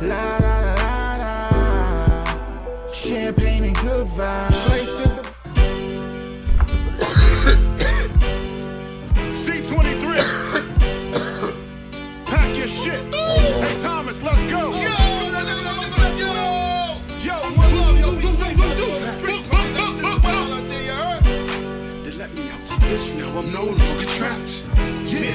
La la la la la. Champagne and good vibes. Place to C23. Pack your shit. Hey Thomas, let's go. Yo, one love, yo. They let me out this bitch, now I'm no longer trapped. Yeah,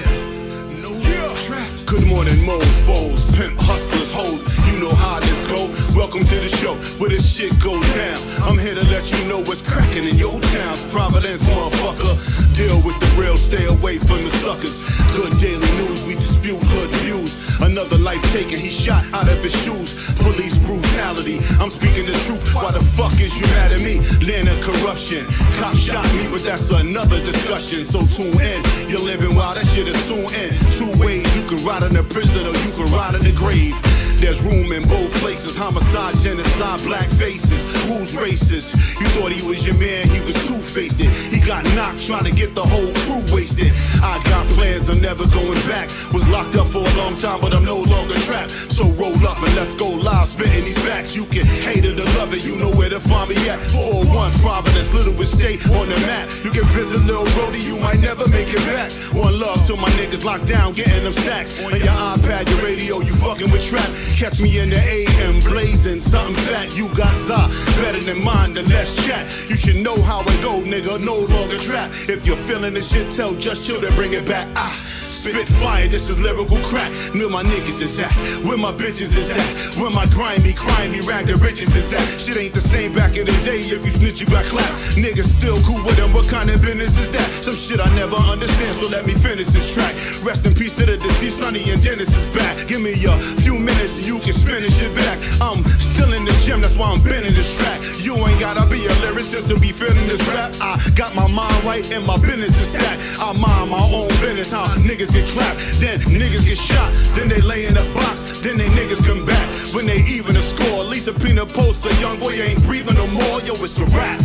no longer trapped. Good morning, mofos, pimp hustlers, hoes. You know how this go. Welcome to the show where this shit go down. I'm here to let you know what's cracking in your towns. Providence, motherfucker. Deal with the real, stay away from the suckers. Good daily news, we dispute hood views. Another life taken, he shot out of his shoes. Police brutality, I'm speaking the truth. Why the fuck is you mad at me? Land of corruption. Cop shot me, but that's another discussion. So tune in, you're living wild, that shit is soon end. Two ways, you can ride in the prison or you can ride in the grave. There's room in both places. Homicide, genocide, black faces. Who's racist? You thought he was your man, he was two-faced it. He got knocked trying to get the whole crew wasted. I got plans, I'm never going back. Was locked up for a long time, but I'm no longer trapped. So roll up and let's go live, spitting these facts. You can hate it or love it, you know where to find me at. 401 Providence, Little Estate on the map. You can visit Lil Brody, you might never make it back. One love to my niggas locked down, getting them stacks. On your iPad, your radio, you fucking with trap. Catch me in the AM, blazing something fat. You got za, better than mine, then let's chat. You should know how it go, nigga, no longer trap. If you're feeling this shit, tell Just Chill to bring it back. Spit fire, this is lyrical crack. Where my niggas is at, where my bitches is at, where my grimy, rag the riches is at. Shit ain't the same back in the day, if you snitch you got clapped. Niggas still cool with them, what kind of business is that? Some shit I never understand, so let me finish this track. Rest in peace to the deceased, Sonny and Dennis is back. Give me a few minutes and you can spin this shit back. I'm still in the gym, that's why I'm bending this track. You ain't gotta be a lyricist to be feeling this rap. I got my mind right and my business is stacked. I mind my own business, how niggas get clapped, then niggas get shot, then they lay in a box, then they niggas come back. When they even a score, Lisa Pina posts a young boy ain't breathing no more, yo, it's a rap.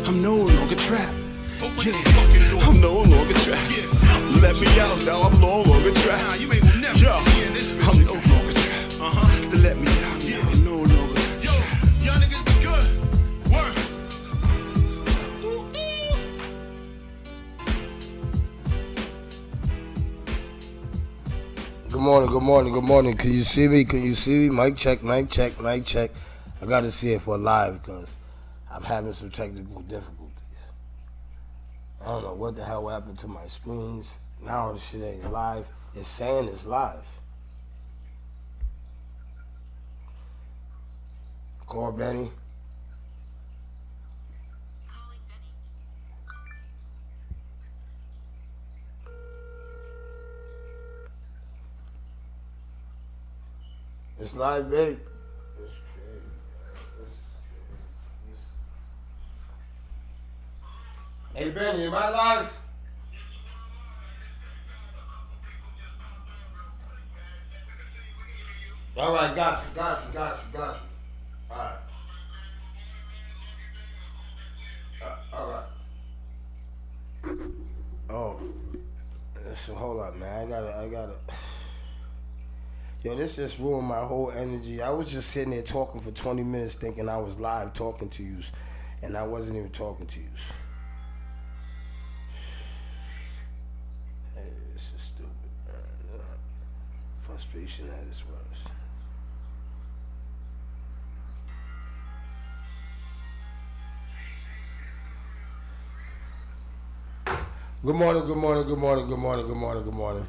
I'm no longer trapped. Yeah, I'm no longer trapped. Let me out now, I'm no longer trapped. Yo, I'm no longer trapped. Let me out now, I'm no longer trapped. Yo, y'all niggas be good. Work. Good morning, good morning, good morning. Can you see me? Can you see me? Mic check, mic check, mic check. I got to see it for live because I'm having some technical difficulties. I don't know what the hell happened to my screens. Now the shit ain't live. It's saying it's live. Call Benny. It's live, babe. It's crazy. Hey, Benny, am I live? All right, got you. All right. All right. Oh, so hold up, man. I gotta. Yo, this just ruined my whole energy. I was just sitting there talking for 20 minutes thinking I was live talking to you, and I wasn't even talking to you. Hey, this is stupid. Frustration at its worst. Good morning, good morning, good morning, good morning, good morning, good morning.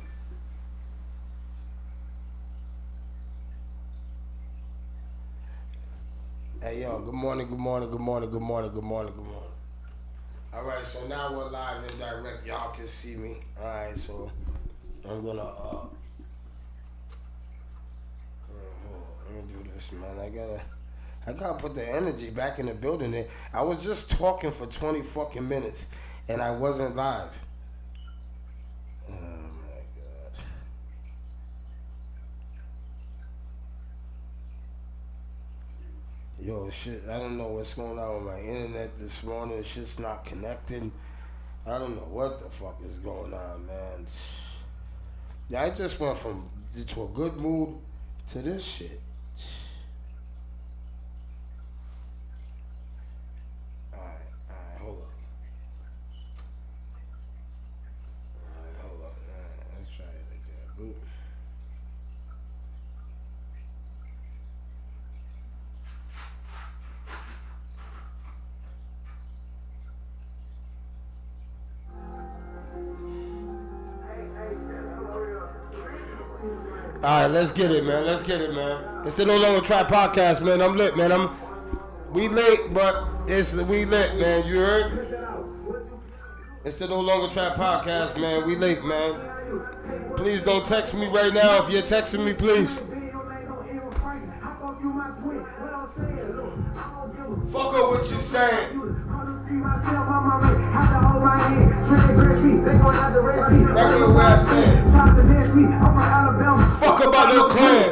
Hey, yo, good morning, good morning, good morning, good morning, good morning, good morning. All right, so now we're live and direct. Y'all can see me. All right, so I'm gonna do this, man. I gotta put the energy back in the building. I was just talking for 20 fucking minutes, and I wasn't live. Oh my God. Yo, shit, I don't know what's going on with my internet this morning. Shit's not connecting. I don't know what the fuck is going on, man. Yeah, I just went to a good mood to this shit. Alright, hold up. Alright, hold up. Let's try it again. Boop. All right, let's get it, man. Let's get it, man. It's the No Longer Trap podcast, man. I'm lit, man. We late, but we lit, man. You heard? It's the No Longer Trap podcast, man. We late, man. Please don't text me right now. If you're texting me, please. Fuck up what you saying. Regular West End. Fuck about no clan.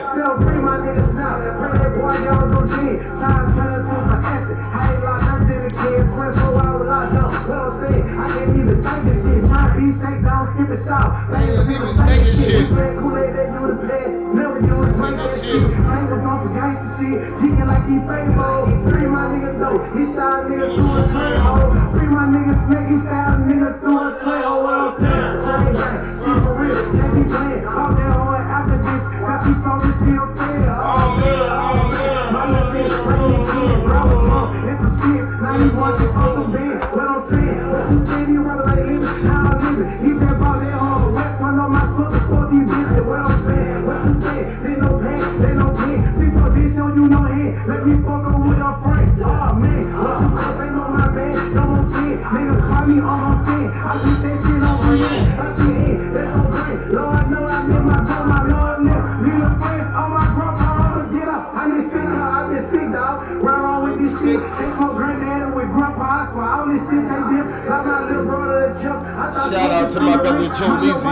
Let me fuck her with a prank. Oh man, what you call say no my bad, no more shit. Nigga call me on my fan. I beat that shit on my head. I see it, that's no great. Lord know I live my grandma, Lord live. Little friends on my grandma, I'ma get up. I been sick, I been sick, dog. Run on with this shit. Shake my granddaddy with grandpa, so all this shit they did. Like my little brother that kills. Shout out to my brother Joe Lizzy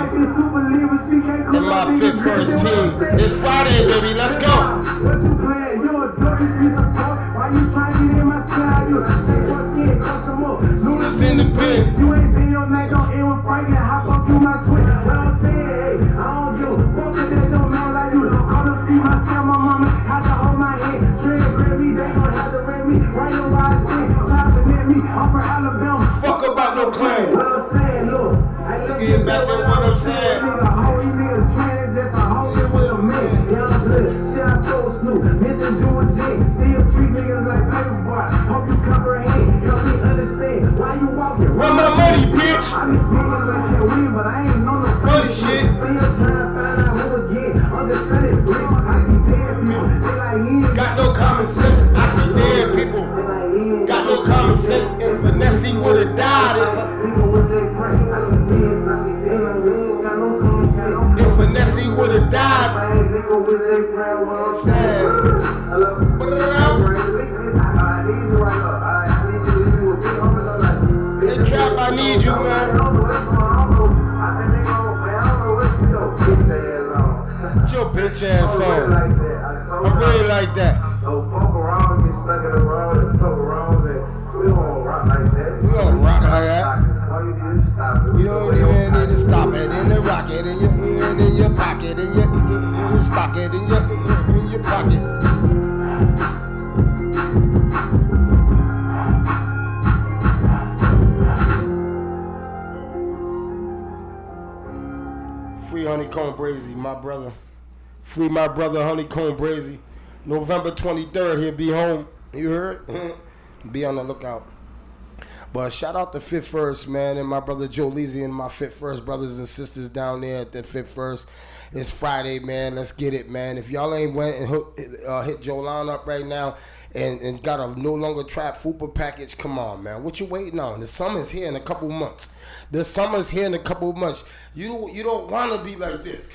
and my Fit First team. It's Friday, baby. Let's go. What you playing? You a dirty piece of pork. Why you trying to get in my style? You stay your skin, crush some more. Luna's in the pen. You ain't been your neck on air with Frank and hop up through my twin. What I'm saying, hey, I don't give a fuck if there's no man like you. Call up Steve, myself, my mama, had to hold my hand. Trey grab me, they gon' have to rent me. Right your wise thing, try to net me. I'm from Alabama. Fuck about no claim. What I'm saying, look. Get back to what I'm saying. Nigga, holy nigga, training just a homie with a man. Young blood, shit I told Snoop, missing Jewel J. Still treat niggas like paper boy. Hope you comprehend, help me understand why you walking. Run my money, bitch. I be speaking like that weed, but I ain't know no funny shit. Still trying to find out who again. Understanding bricks, I see dead people. They like he ain't Got no common sense. I see dead people. Got no common sense. If Vanessa would've died, if Vanessa would've died, sad. Hey, Trap, I need you, man. Get your bitch ass on. I really like that. Don't fuck around and get stuck in the road and fuck around and we don't rock like that. We don't rock like that. All you need is stop it. You don't even need to stop it. In the rocket, in your pocket, in your pocket, in your pocket. Free Honeycomb Brazy, my brother. Free my brother Honeycomb Brazy. November 23rd, he'll be home. You heard? Be on the lookout. But shout out to Fit First, man, and my brother Joe Lizzy and my Fit First brothers and sisters down there at the Fit First. It's Friday, man. Let's get it, man. If y'all ain't went and hit Jolan up right now and got a No Longer Trap Fupa package, come on, man. What you waiting on? The summer's here in a couple months. You don't want to be like this.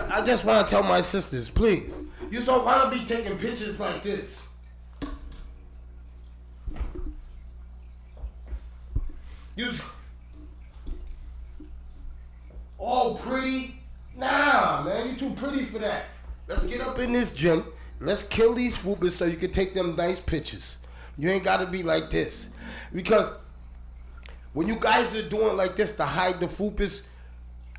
I just want to tell my sisters, please. You don't want to be taking pictures like this. You all pretty? Nah, man, you too pretty for that. Let's get up in this gym. Let's kill these fupas so you can take them nice pictures. You ain't got to be like this. Because when you guys are doing like this to hide the fupas,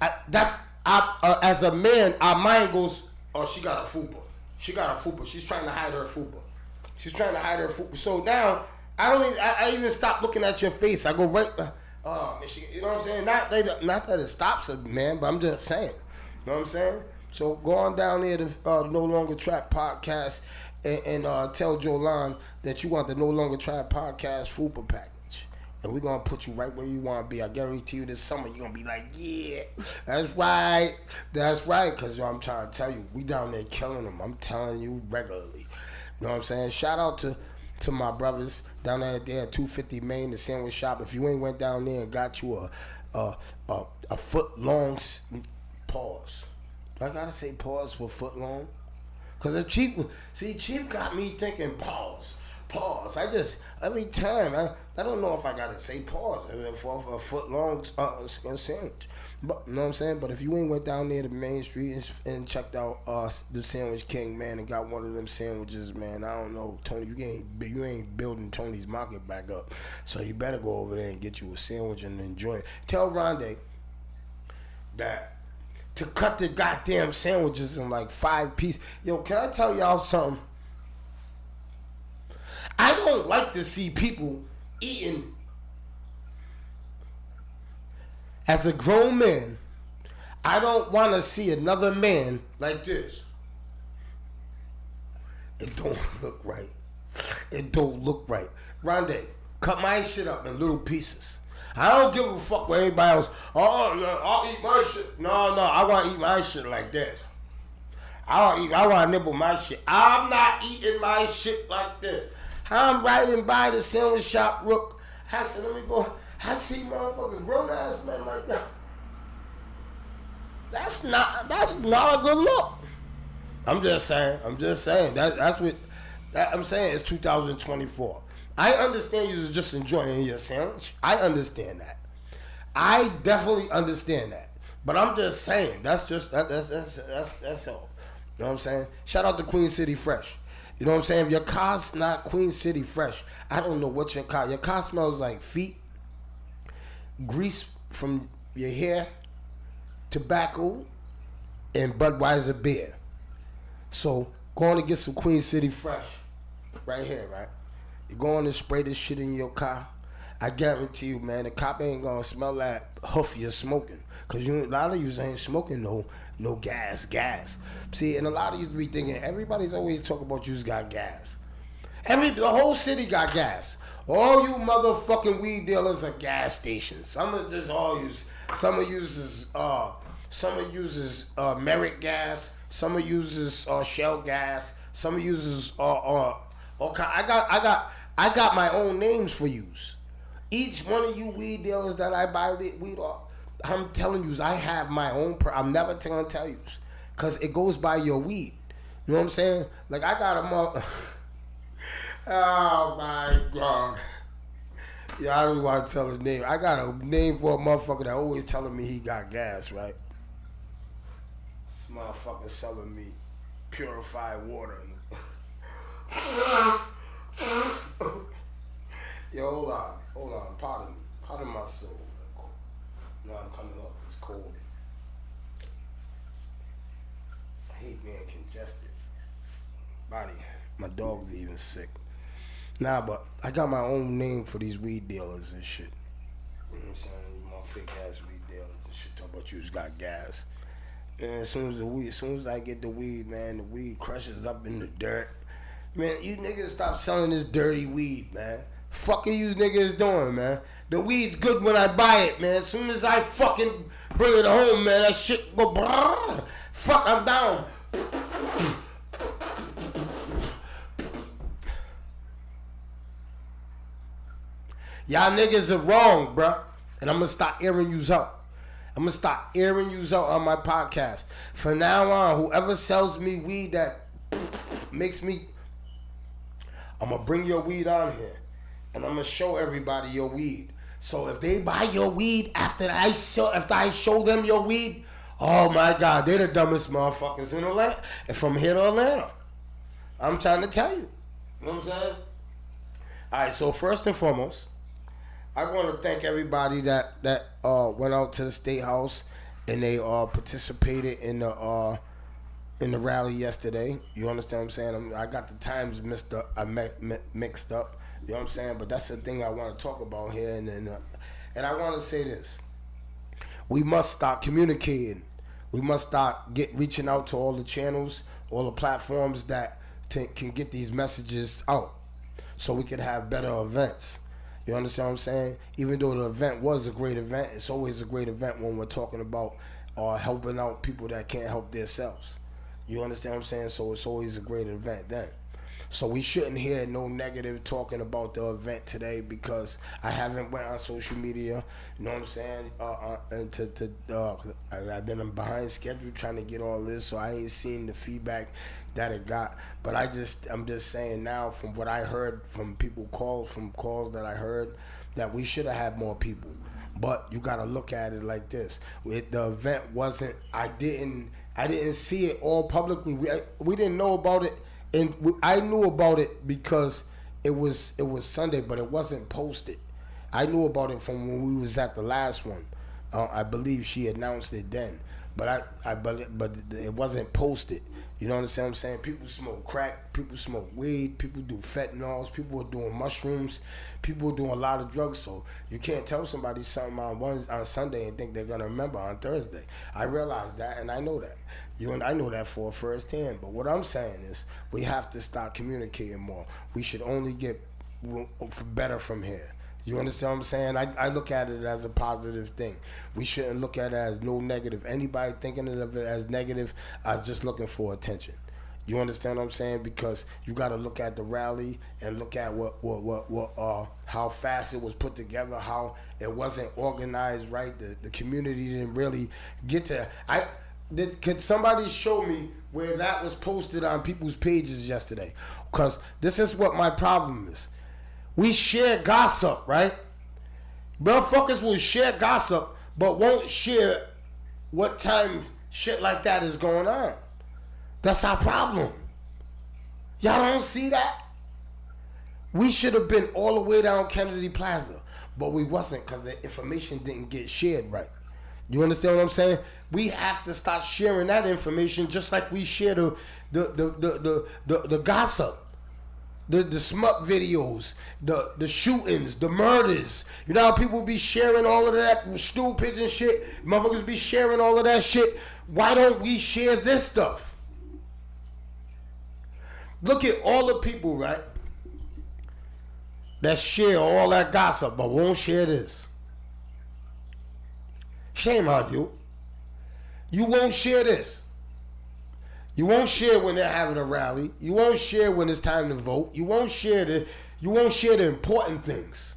as a man, our mind goes, oh, she got a fupa. She got a fupa. She's trying to hide her fupa. She's trying to hide her fupa. So now I even stop looking at your face. I go right. You know what I'm saying? Not that it stops it, man. But I'm just saying. You know what I'm saying? So go on down there to No Longer Trap podcast and tell Jolan that you want the No Longer Trap podcast fupa package. And we're going to put you right where you want to be. I guarantee you this summer you're going to be like, yeah, that's right. That's right. Because I'm trying to tell you, we down there killing them. I'm telling you regularly. You know what I'm saying? Shout out to my brothers down there at 250 Main, the sandwich shop. If you ain't went down there and got you a foot long pause. I got to say pause for foot long? Because if Chief got me thinking pause. Every time, I don't know if I gotta say pause for a foot long sandwich. But, you know what I'm saying? But if you ain't went down there to Main Street and checked out the Sandwich King, man, and got one of them sandwiches, man, I don't know, Tony, you ain't building Tony's market back up. So you better go over there and get you a sandwich and enjoy it. Tell Rondé that to cut the goddamn sandwiches in like 5 pieces. Yo, can I tell y'all something? I don't like to see people eating. As a grown man, I don't want to see another man like this. It don't look right. It don't look right. Rondé, cut my shit up in little pieces. I don't give a fuck what anybody else. Oh, I'll eat my shit. No, I want to eat my shit like this. I want to nibble my shit. I'm not eating my shit like this. I'm riding by the sandwich shop, Rook. I said, let me go. I see motherfucking grown ass men like that. That's not a good look. I'm just saying. That's what I'm saying. It's 2024. I understand you're just enjoying your sandwich. I understand that. I definitely understand that. But I'm just saying. That's all. You know what I'm saying? Shout out to Queen City Fresh. You know what I'm saying? If your car's not Queen City Fresh, I don't know what your car smells like feet, grease from your hair, tobacco, and Budweiser beer. So go on and get some Queen City Fresh right here, right? You go on and spray this shit in your car. I guarantee you, man, the cop ain't gonna smell that huff you're smoking. Cause a lot of you ain't smoking no gas. See, and a lot of you be thinking, everybody's always talking about you's got gas. The whole city got gas. All you motherfucking weed dealers are gas stations. Some uses Merrick gas. Some uses Shell gas. Some uses okay. I got my own names for yous. Each one of you weed dealers that I buy weed off, I'm telling you, I have my own. I'm never gonna tell you, cause it goes by your weed. You know what I'm saying? Like I got a oh my God. Yeah, I don't want to tell the name. I got a name for a motherfucker that always telling me he got gas, right? This motherfucker selling me purified water. Yo, hold on. Pardon my soul. No, I'm coming up. It's cold. I hate being congested. My dog's even sick. Nah, but I got my own name for these weed dealers and shit. You know what I'm saying? My fake ass weed dealers and shit. Talk about you just got gas. And as soon as I get the weed, man, the weed crushes up in the dirt. Man, you niggas stop selling this dirty weed, man. Fuck are you niggas doing, man? The weed's good when I buy it, man. As soon as I fucking bring it home, man, that shit go brrr. Fuck, I'm down. Y'all niggas are wrong, bruh. And I'm gonna start airing yous out. I'm gonna start airing yous out on my podcast. From now on, whoever sells me weed that makes me, I'm gonna bring your weed on here. And I'm gonna show everybody your weed. So if they buy your weed after I show them your weed, oh my God, they're the dumbest motherfuckers in Atlanta. And from here to Atlanta. I'm trying to tell you. You know what I'm saying? Alright, so first and foremost, I want to thank everybody that went out to the State House and they participated in the in the rally yesterday. You understand what I'm saying? I got the times mixed up. Mixed up. You know what I'm saying? But that's the thing I want to talk about here, and I want to say this: we must start communicating. We must start reaching out to all the channels, all the platforms that can get these messages out, so we can have better events. You understand what I'm saying? Even though the event was a great event, it's always a great event when we're talking about helping out people that can't help themselves. You understand what I'm saying? So it's always a great event then. So we shouldn't hear no negative talking about the event today because I haven't went on social media. You know what I'm saying? I've been behind schedule trying to get all this, so I ain't seen the feedback that it got. But I'm just saying now, from what I heard from calls that I heard, that we should have had more people. But you got to look at it like this: the event wasn't. I didn't see it all publicly. We didn't know about it. And I knew about it because it was Sunday, but it wasn't posted. I knew about it from when we was at the last one. I believe she announced it then, but but it wasn't posted. You know what I'm saying? People smoke crack, people smoke weed, people do fentanyls, people are doing mushrooms, people are doing a lot of drugs. So you can't tell somebody something on Sunday and think they're gonna remember on Thursday. I realize that, and I know that. You and I know that for first hand. But what I'm saying is, we have to start communicating more. We should only get better from here. You understand what I'm saying? I look at it as a positive thing. We shouldn't look at it as no negative. Anybody thinking of it as negative is just looking for attention. You understand what I'm saying? Because you got to look at the rally and look at how fast it was put together, how it wasn't organized right. The community didn't really get to. Could somebody show me where that was posted on people's pages yesterday? Because this is what my problem is. We share gossip, right? Motherfuckers will share gossip, but won't share what time shit like that is going on. That's our problem. Y'all don't see that? We should have been all the way down Kennedy Plaza, but we wasn't because the information didn't get shared right. You understand what I'm saying? We have to start sharing that information just like we share the gossip. The smut videos, the shootings, the murders. You know how people be sharing all of that stool pigeon shit? Motherfuckers be sharing all of that shit. Why don't we share this stuff? Look at all the people, right, that share all that gossip but won't share this. Shame on you. You won't share this. You won't share when they're having a rally. You won't share when it's time to vote. You won't share the important things.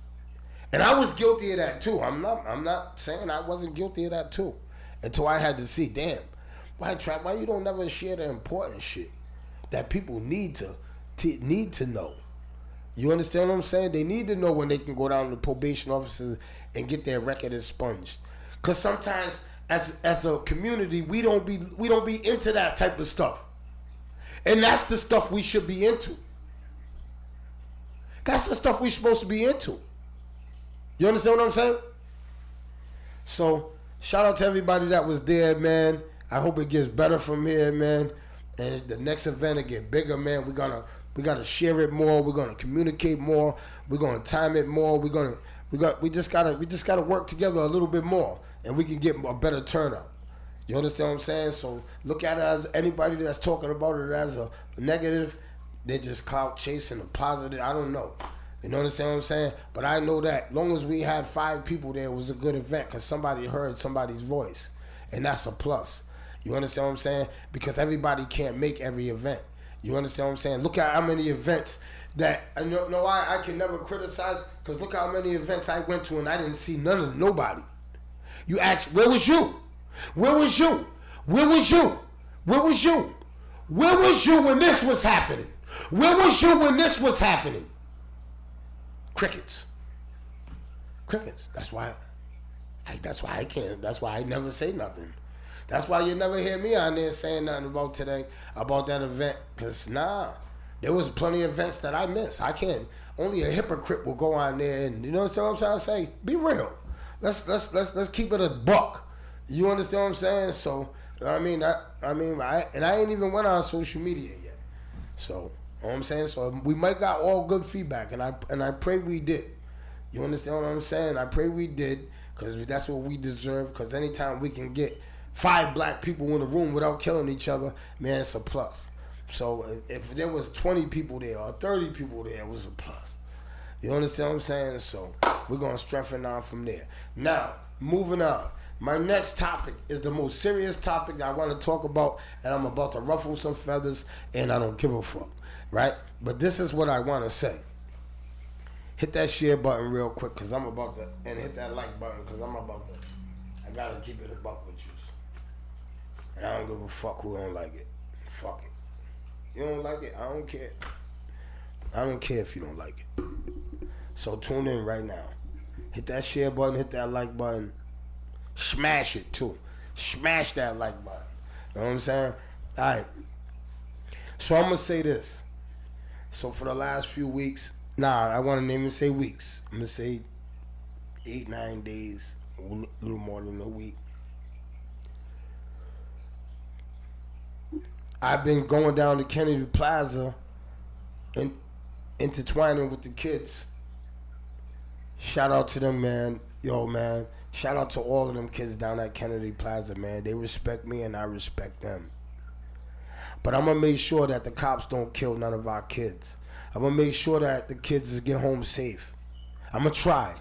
And I was guilty of that too. I'm not saying I wasn't guilty of that too. Until I had to see, damn, why you don't never share the important shit that people need to know. You understand what I'm saying? They need to know when they can go down to probation officers and get their record expunged. Cause sometimes as a community, we don't be into that type of stuff. And that's the stuff we should be into. That's the stuff we're supposed to be into. You understand what I'm saying? So, shout out to everybody that was there, man. I hope it gets better from here, man. And the next event will get bigger, man. We gotta share it more. We're gonna communicate more. We're gonna time it more. We just gotta work together a little bit more. And we can get a better turnout. You understand what I'm saying? So look at it as anybody that's talking about it as a negative, they're just clout chasing, a positive. I don't know. You know what I'm saying? But I know that long as we had 5 people there, it was a good event because somebody heard somebody's voice. And that's a plus. You understand what I'm saying? Because everybody can't make every event. You understand what I'm saying? Look at how many events that, I know I can never criticize, because look how many events I went to and I didn't see nobody. You ask, where was you? Where was you? Where was you? Where was you? Where was you when this was happening? Where was you when this was happening? Crickets. That's why I can't. That's why I never say nothing. That's why you never hear me on there saying nothing about today, about that event. Because there was plenty of events that I missed. I can't. Only a hypocrite will go on there and, you know what I'm trying to say? Be real. Let's keep it a buck. You understand what I'm saying? So I mean, I ain't even went on social media yet. So, you know what I'm saying? So we might got all good feedback, and I pray we did. You understand what I'm saying? I pray we did, because that's what we deserve. Because anytime we can get 5 black people in the room without killing each other, man, it's a plus. So if there was 20 people there or 30 people there, it was a plus. You understand what I'm saying? So we're going to strengthen on from there. Now, moving on. My next topic is the most serious topic that I want to talk about, and I'm about to ruffle some feathers, and I don't give a fuck, right? But this is what I want to say. Hit that share button real quick, because I'm about to, and hit that like button, because I'm about to, I got to keep it a buck with you. And I don't give a fuck who don't like it. Fuck it. You don't like it, I don't care. I don't care if you don't like it. So tune in right now. Hit that share button, hit that like button. Smash it too. Smash that like button. You know what I'm saying? Alright. So I'm gonna say this. So for the last few weeks, I won't even say weeks. I'm gonna say 8-9 days, a little more than a week. I've been going down to Kennedy Plaza and intertwining with the kids. Shout out to them, man. Yo, man. Shout out to all of them kids down at Kennedy Plaza, man. They respect me and I respect them. But I'm going to make sure that the cops don't kill none of our kids. I'm going to make sure that the kids get home safe. I'm going to try.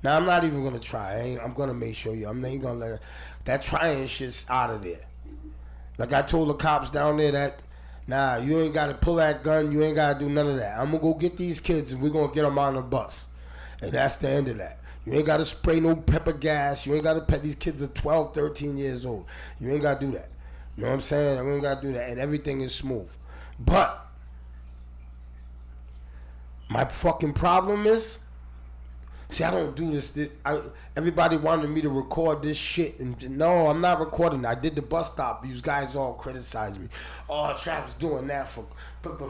Now, I'm not even going to try. I'm going to make sure I'm not even going to let that trying shit's out of there. Like I told the cops down there that, nah, you ain't got to pull that gun. You ain't got to do none of that. I'm going to go get these kids and we're going to get them on the bus. And that's the end of that. You ain't got to spray no pepper gas. You ain't got to pet. These kids are 12, 13 years old. You ain't got to do that. You know what I'm saying? I ain't got to do that. And everything is smooth. But my fucking problem is, see, I don't do this. Everybody wanted me to record this shit. And no, I'm not recording. I did the bus stop. You guys all criticize me. Oh, Trap's doing that for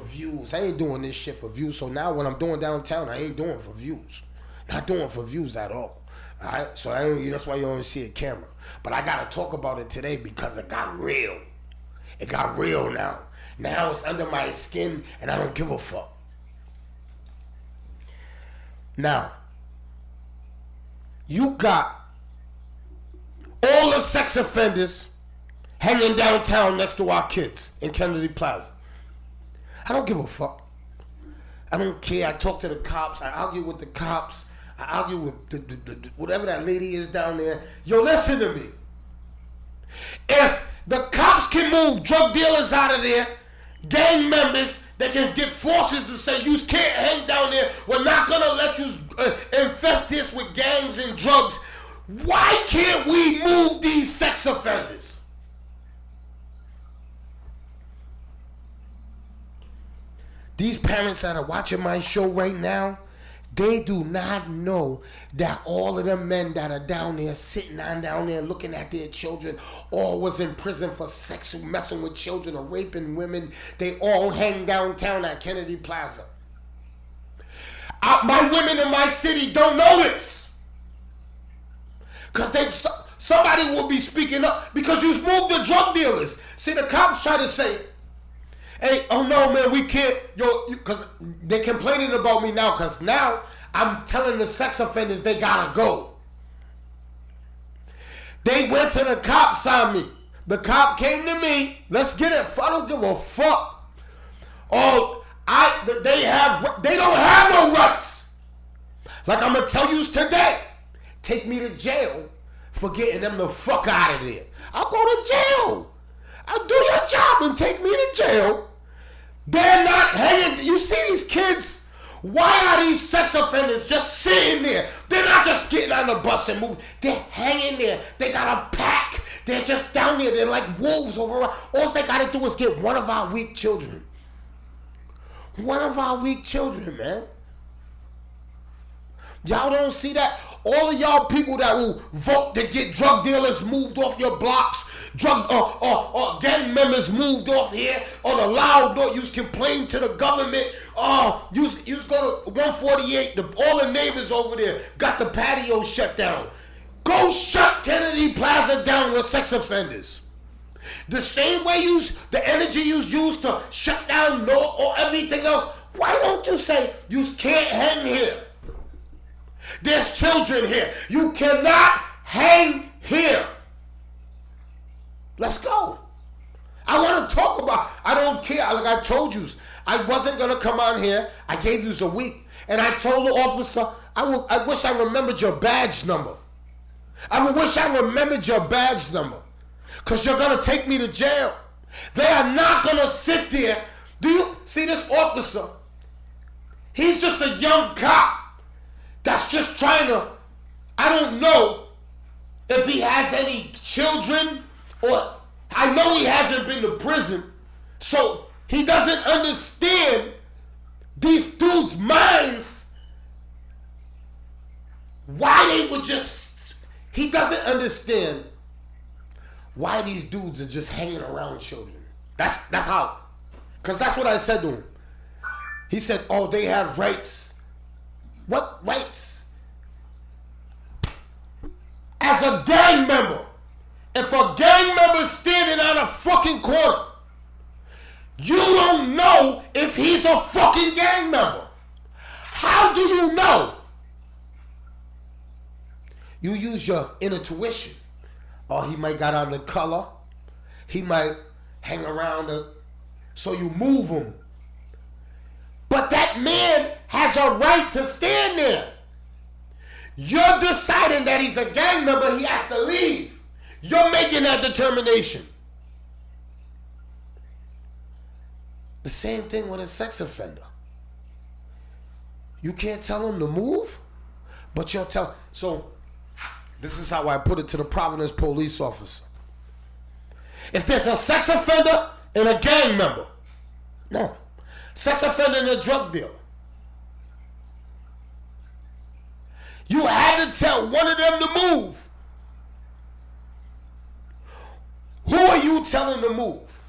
views. I ain't doing this shit for views. So now when I'm doing downtown, I ain't doing for views. Not doing for views at all. Alright? So that's why you don't see a camera. But I gotta talk about it today because it got real. It got real now. Now it's under my skin and I don't give a fuck. Now, you got all the sex offenders hanging downtown next to our kids in Kennedy Plaza. I don't give a fuck. I don't care. I talk to the cops. I argue with the cops. I argue with the whatever that lady is down there. Yo, listen to me. If the cops can move drug dealers out of there, gang members, they can get forces to say, you can't hang down there. We're not going to let you infest this with gangs and drugs. Why can't we move these sex offenders? These parents that are watching my show right now, they do not know that all of them men that are down there, sitting on down there looking at their children, all was in prison for sexual messing with children or raping women. They all hang downtown at Kennedy Plaza. My women in my city don't know this. Because somebody will be speaking up because you moved the drug dealers. See, the cops try to say, hey, oh no, man, we can't, because they're complaining about me now, because now I'm telling the sex offenders they gotta go. They went to the cops on me. The cop came to me. Let's get it. I don't give a fuck. Oh, they don't have no rights. Like I'm gonna tell you today, take me to jail for getting them the fuck out of there. I'll go to jail. I'll do your job and take me to jail. They're not hanging. You see these kids? Why are these sex offenders just sitting there? They're not just getting on the bus and moving. They're hanging there. They got a pack. They're just down there. They're like wolves over. All they got to do is get one of our weak children. One of our weak children, man. Y'all don't see that? All of y'all people that will vote to get drug dealers moved off your blocks, gang members moved off here on a loud door. You complain to the government. You go to 148. All the neighbors over there got the patio shut down. Go shut Kennedy Plaza down with sex offenders. The same way the energy you use to shut down or everything else, why don't you say you can't hang here? There's children here. You cannot hang here. Let's go. I want to talk about, I don't care. Like I told you, I wasn't going to come on here. I gave you a week. And I told the officer, I wish I remembered your badge number. I wish I remembered your badge number. Because you're going to take me to jail. They are not going to sit there. Do you see this officer? He's just a young cop that's just trying to, I don't know if he has any children, or I know he hasn't been to prison, so he doesn't understand these dudes' minds, why they would just, he doesn't understand why these dudes are just hanging around children. That's how, because that's what I said to him. He said, oh, they have rights. What rights? As a gang member, if a gang member is standing on a fucking corner, you don't know if he's a fucking gang member. How do you know? You use your intuition. Or he might got on the color. He might hang around so you move him. But that man has a right to stand there. You're deciding that he's a gang member, he has to leave. You're making that determination. The same thing with a sex offender. You can't tell him to move, but you'll tell. So, this is how I put it to the Providence police officer. If there's a sex offender and a gang member, no. Sex offender and a drug dealer, you had to tell one of them to move. Who are you telling to move?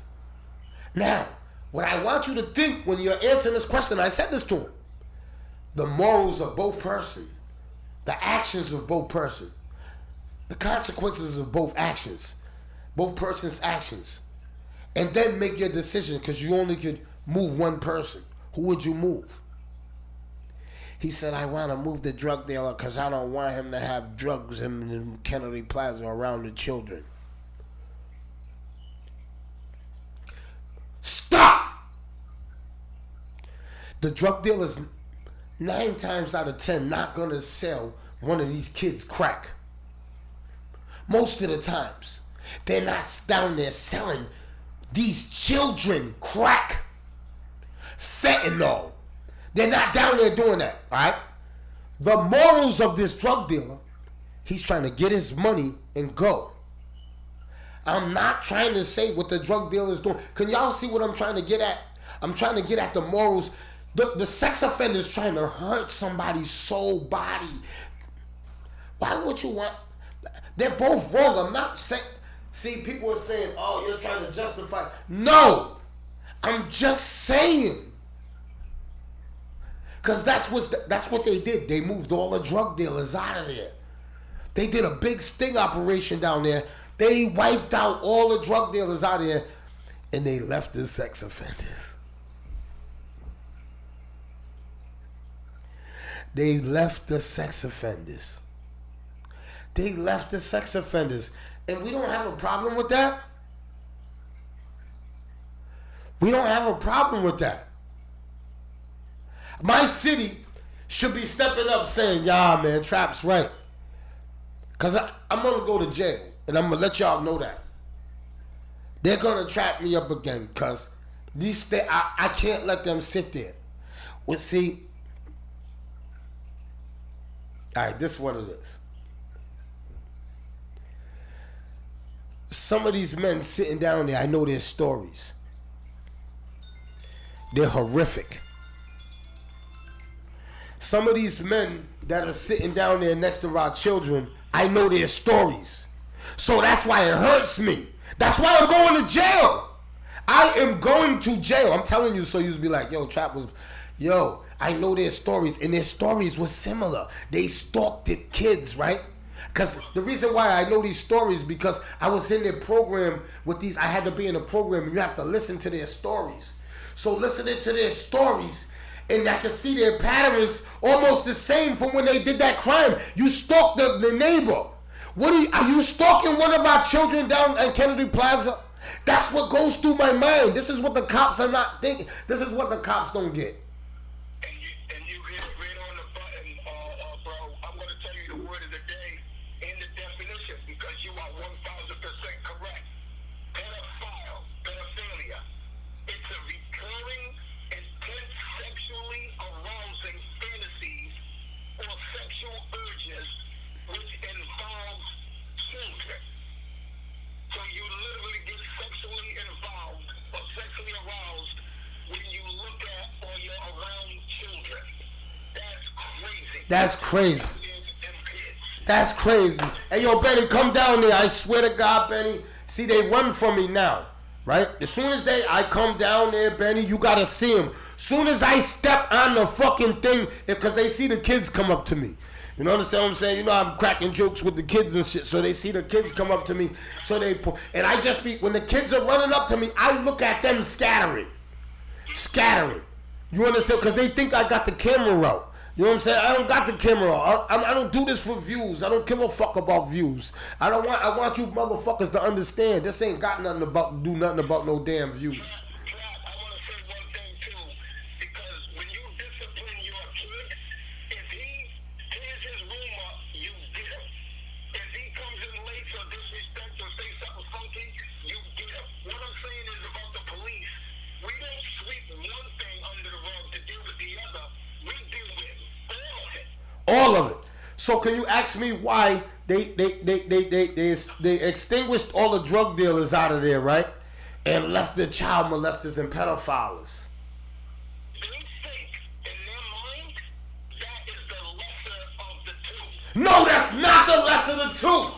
Now, what I want you to think when you're answering this question, I said this to him. The morals of both person, the actions of both person, the consequences of both actions, both person's actions, and then make your decision, because you only could move one person. Who would you move? He said, I want to move the drug dealer because I don't want him to have drugs in Kennedy Plaza around the children. Stop! The drug dealer's 9 times out of 10 not going to sell one of these kids crack. Most of the times, they're not down there selling these children crack. Fentanyl. They're not down there doing that, all right? The morals of this drug dealer, he's trying to get his money and go. I'm not trying to say what the drug dealer is doing. Can y'all see what I'm trying to get at? I'm trying to get at the morals. The sex offender is trying to hurt somebody's soul, body. Why would you want? They're both wrong. I'm not saying. See, people are saying, "Oh, you're trying to justify." No, I'm just saying. Because that's what they did. They moved all the drug dealers out of there. They did a big sting operation down there. They wiped out all the drug dealers out of there, and they left the sex offenders. They left the sex offenders. They left the sex offenders. And we don't have a problem with that. We don't have a problem with that. My city should be stepping up saying, yeah, man, Trap's right. Because I'm going to go to jail. And I'm going to let y'all know that. They're going to trap me up again. Because I can't let them sit there. Well, see. All right, this is what it is. Some of these men sitting down there, I know their stories. They're horrific. Some of these men that are sitting down there next to our children, I know their stories. So that's why it hurts me. That's why I'm going to jail. I am going to jail. I'm telling you, so you'll be like, yo, Trap was, yo, I know their stories, and their stories were similar. They stalked the kids, right? Because the reason why I know these stories because I was in their program with these. I had to be in a program, and you have to listen to their stories. So listening to their stories, and I can see their patterns almost the same from when they did that crime. You stalked the neighbor. Are you stalking one of our children down at Kennedy Plaza? That's what goes through my mind. This is what the cops are not thinking. This is what the cops don't get. And you hit right on the button, bro. I'm going to tell you the word of the day in the definition because you are 1,000% correct. Pedophilia. It's a recurring, intense, sexually arousing fantasies or sexual urges which involve children. So you literally get sexually involved or sexually aroused when you look at or you're around children. That's crazy. That's crazy. That's crazy. Hey, yo, Benny, come down there. I swear to God, Benny. See, they run from me now, right? As soon as I come down there, Benny, you got to see them. Soon as I step on the fucking thing, because they see the kids come up to me. You know what I'm saying? You know I'm cracking jokes with the kids and shit. So they see the kids come up to me. So and I just when the kids are running up to me, I look at them scattering. You understand? Because they think I got the camera out. You know what I'm saying? I don't got the camera out. I don't do this for views. I don't give a fuck about views. I want you motherfuckers to understand. This ain't got nothing about no damn views. I want to say one thing too, because when you discipline your kid, if he tears his room up, you get him. If he comes in late or disrespect or say something funky, you get him. What I'm saying is about the police, we don't sweep one thing under the rug to deal with the other. We deal with all of it. All of it. So can you ask me why they extinguished all the drug dealers out of there, right? And left the child molesters and pedophiles. They think in their mind that is the lesser of the two. No, that's not the lesser of the two. No,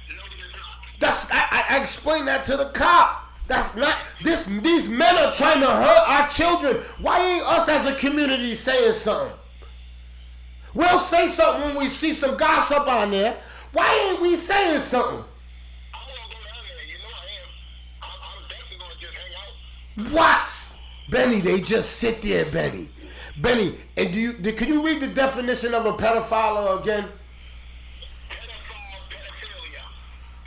it is not. That's I explained that to the cop. That's not this. These men are trying to hurt our children. Why ain't us as a community saying something? We'll say something when we see some gossip on there. Why ain't we saying something? I'm gonna go down there. You know I am. I'm definitely gonna just hang out. Watch, Benny. They just sit there, Benny. And can you read the definition of a pedophile again? Pedophilia.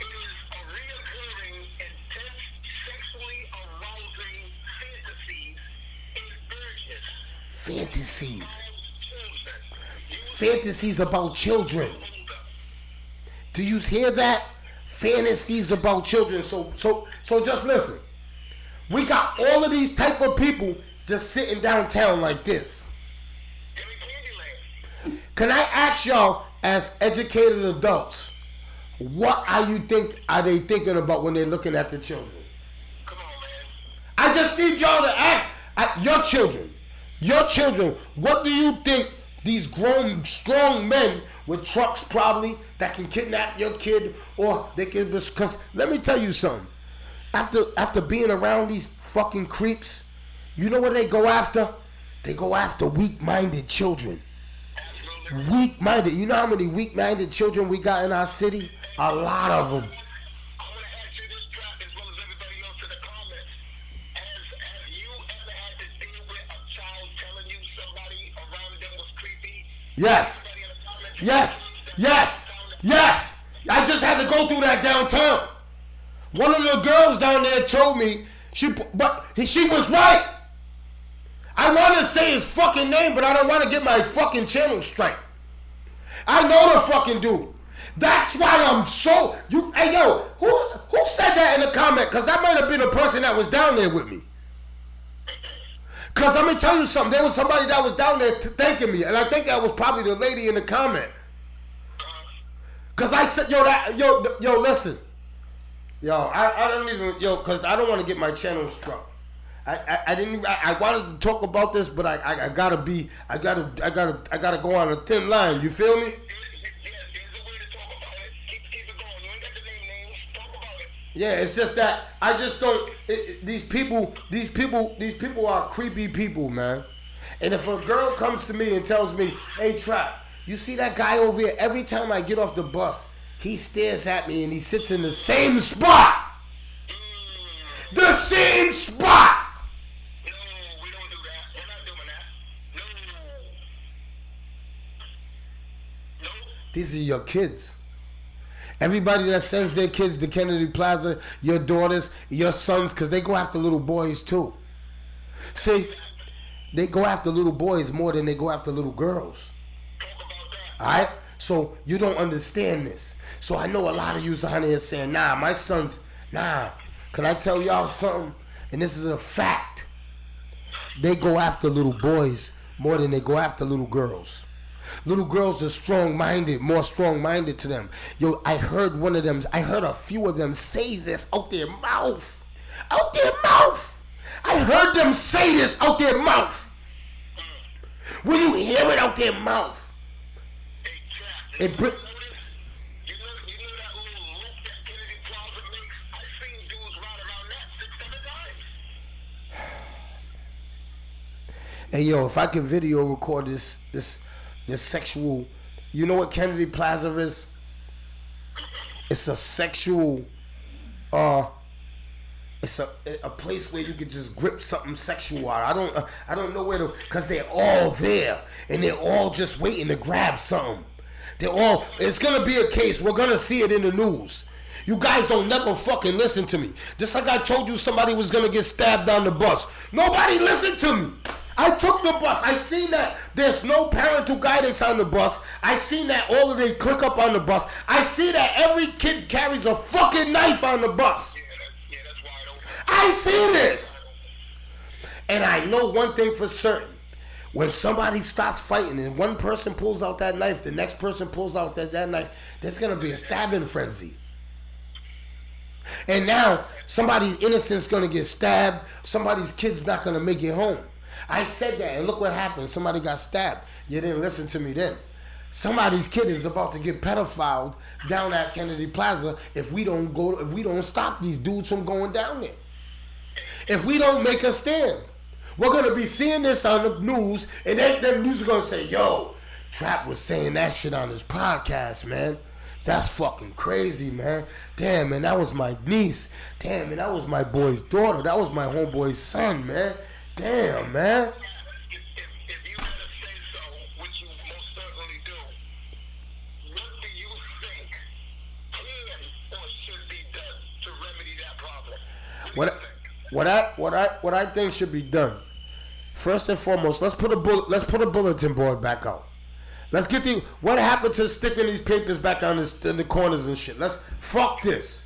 It is a reoccurring, intense, sexually arousing fantasies and urges. Fantasies. Children. Fantasies about children. Do you hear that? Fantasies about children. So just listen. We got all of these type of people just sitting downtown like this. Give me Candyland. Can I ask y'all, as educated adults, what are they thinking about when they're looking at the children? Come on, man. I just need y'all to ask your children, what do you think these grown, strong men with trucks probably that can kidnap your kid, or they can, because let me tell you something. After being around these fucking creeps, you know what they go after? They go after weak-minded children. Weak-minded. You know how many weak-minded children we got in our city? A lot of them. I want to ask you this, Trap, as well as everybody else in the comments. Have you ever had to deal with a child telling you somebody around them was creepy? Yes. Everybody in the comments- Yes. I just had to go through that downtown. One of the girls down there told me she was right. I want to say his fucking name, but I don't want to get my fucking channel straight. I know the fucking dude. That's why I'm so Hey yo, who said that in the comment? Cause that might have been a person that was down there with me. Cause let me tell you something. There was somebody that was down there thanking me, and I think that was probably the lady in the comment. Cause I said, yo, listen. Yo, I don't even, cause I don't want to get my channel struck. I wanted to talk about this, but I gotta go on a thin line. You feel me? There's a way to talk about it. Keep it going. You ain't got to name names. Talk about it. Yeah, it's just that I just don't. These people are creepy people, man. And if a girl comes to me and tells me, "Hey, Trap, you see that guy over here? Every time I get off the bus, he stares at me and he sits in the same spot. The same spot. No, we don't do that. We're not doing that. No. These are your kids. Everybody that sends their kids to Kennedy Plaza, your daughters, your sons, because they go after little boys too. See, they go after little boys more than they go after little girls. Talk about that. Alright? So you don't understand this. So I know a lot of you out here saying, nah, my sons, nah. Can I tell y'all something? And this is a fact. They go after little boys more than they go after little girls. Little girls are strong-minded, more strong-minded to them. Yo, I heard a few of them say this out their mouth. Out their mouth. I heard them say this out their mouth. When you hear it out their mouth, Hey, Trap, it you know that little loop that Kennedy Plaza makes? I've seen dudes ride around that 6-7 times. Hey yo, if I can video record this sexual, you know what Kennedy Plaza is? It's a sexual, it's a place where you can just grip something sexual out. I don't know where to, cause they're all there and they're all just waiting to grab something. It's gonna be a case. We're gonna see it in the news. You guys don't never fucking listen to me. Just like I told you somebody was gonna get stabbed on the bus. Nobody listened to me. I took the bus. I seen that there's no parental guidance on the bus. I seen that all of they click up on the bus. I see that every kid carries a fucking knife on the bus. Yeah, that's wide open. I seen this. And I know one thing for certain. When somebody starts fighting and one person pulls out that knife, the next person pulls out that knife, there's going to be a stabbing frenzy. And now somebody's innocent's going to get stabbed. Somebody's kid's not going to make it home. I said that, and look what happened. Somebody got stabbed. You didn't listen to me then. Somebody's kid is about to get pedophiled down at Kennedy Plaza if we don't stop these dudes from going down there. If we don't make a stand. We're going to be seeing this on the news, and them news are going to say, yo, Trap was saying that shit on his podcast, man. That's fucking crazy, man. Damn, man, that was my niece. Damn, man, that was my boy's daughter. That was my homeboy's son, man. Damn, man. If you had to say so, which you most certainly do, what do you think can or should be done to remedy that problem? What I think should be done. First and foremost, let's put a bulletin board back out. Let's get what happened to sticking these papers back on in the corners and shit. Let's fuck this.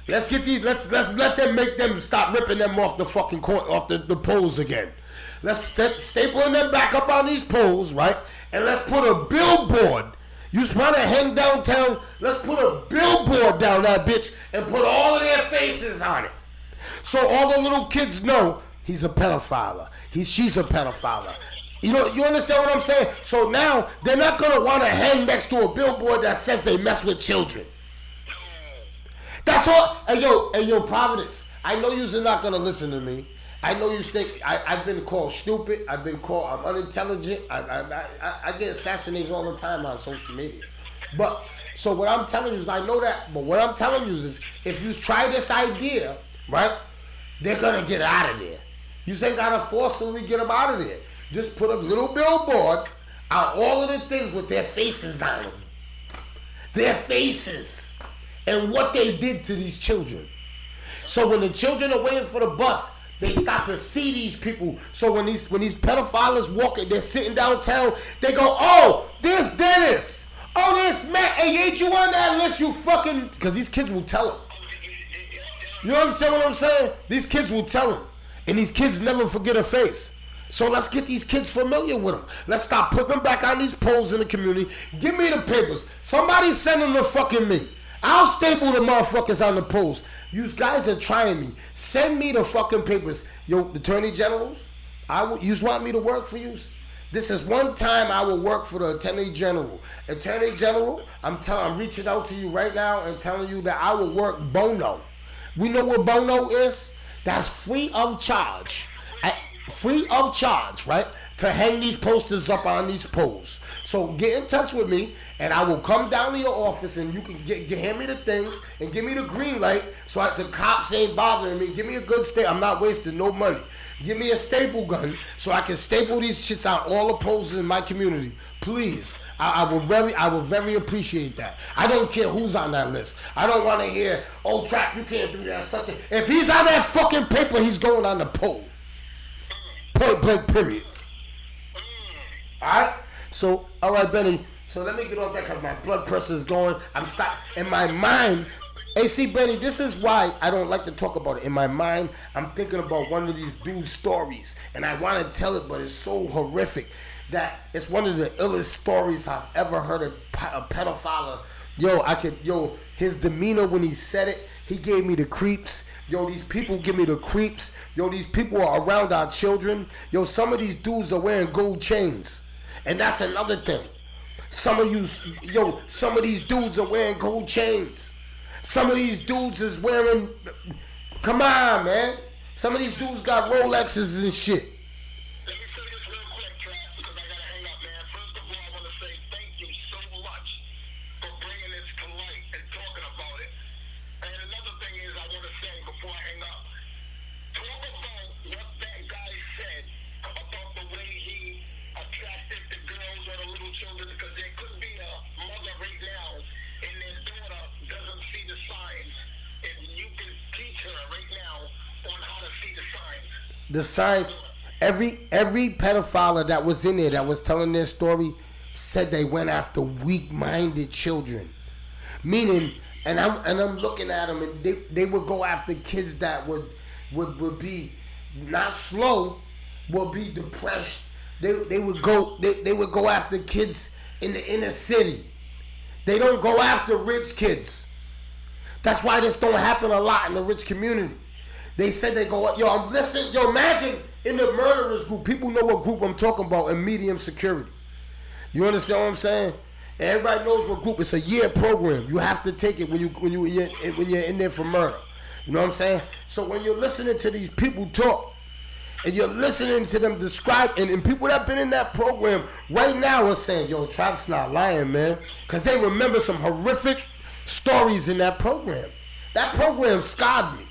Let's get these. Let's let them make them stop ripping them off the fucking off the poles again. Let's stapling them back up on these poles, right? And let's put a billboard. You just want to hang downtown? Let's put a billboard down that bitch and put all of their faces on it, so all the little kids know he's a pedophile. She's a pedophile. You understand what I'm saying? So now they're not gonna want to hang next to a billboard that says they mess with children. That's all. Hey yo, Providence. I know you're not gonna listen to me. I know you think I've been called stupid. I've been called I'm unintelligent. I get assassinated all the time on social media. But so what I'm telling you is I know that. But what I'm telling you is if you try this idea, right, they're gonna get out of there. You ain't gotta forcibly get them out of there. Just put a little billboard on all of the things with their faces on them. Their faces. And what they did to these children. So when the children are waiting for the bus, they start to see these people. So when these pedophiles walking, they're sitting downtown, they go, oh, there's Dennis. Oh, there's Matt. Hey, ain't you on that list, you fucking... Because these kids will tell them. You understand what I'm saying? These kids will tell them. And these kids never forget a face. So let's get these kids familiar with them. Let's stop putting them back on these poles in the community. Give me the papers. Somebody send them to fucking me. I'll staple the motherfuckers on the poles. You guys are trying me. Send me the fucking papers. Yo, the attorney generals, you want me to work for you? This is one time I will work for the attorney general. Attorney general, I'm reaching out to you right now and telling you that I will work bono. We know what bono is? That's free of charge. Free of charge, right? to hang these posters up on these poles. So get in touch with me, and I will come down to your office, and you can hand me the things and give me the green light, so the cops ain't bothering me. Give me a good I'm not wasting no money. Give me a staple gun so I can staple these shits on all the poles in my community, please. I will very appreciate that. I don't care who's on that list. I don't want to hear, oh, Trap, you can't do that. If he's on that fucking paper, he's going on the pole. Point blank, period. Alright? So, alright, Benny. So let me get off that because my blood pressure is going. I'm stuck in my mind. Hey, see, Benny, this is why I don't like to talk about it. In my mind, I'm thinking about one of these dude's stories, and I want to tell it, but it's so horrific that it's one of the illest stories I've ever heard of a pedophile. His demeanor when he said it, he gave me the creeps. Yo, these people give me the creeps. Yo, these people are around our children. Yo, some of these dudes are wearing gold chains. And that's another thing. Some of these dudes are wearing gold chains. Some of these dudes is wearing, come on, man. Some of these dudes got Rolexes and shit. Let me say this real quick, Trap, because I gotta hang up, man. First of all, I want to say thank you so much for bringing this to light and talking about it. And another thing is I want to say before I hang up, talk about what that guy said about the way he attracted the girls or the little children, because there could be a mother right now and their daughter doesn't see the signs, and you can teach her right now on how to see the signs. The signs. Every pedophile that was in there that was telling their story said they went after weak-minded children. Meaning, and I'm looking at them, and they would go after kids that would be not slow, would be depressed. They would go after kids in the inner city. They don't go after rich kids. That's why this don't happen a lot in the rich community. They said they go, imagine in the murderers group, people know what group I'm talking about in medium security. You understand what I'm saying? Everybody knows what group. It's a year program. You have to take it when you're in there for murder. You know what I'm saying? So when you're listening to these people talk, and you're listening to them describe, and people that been in that program right now are saying, yo, Trap's not lying, man. Because they remember some horrific stories in that program. That program scarred me.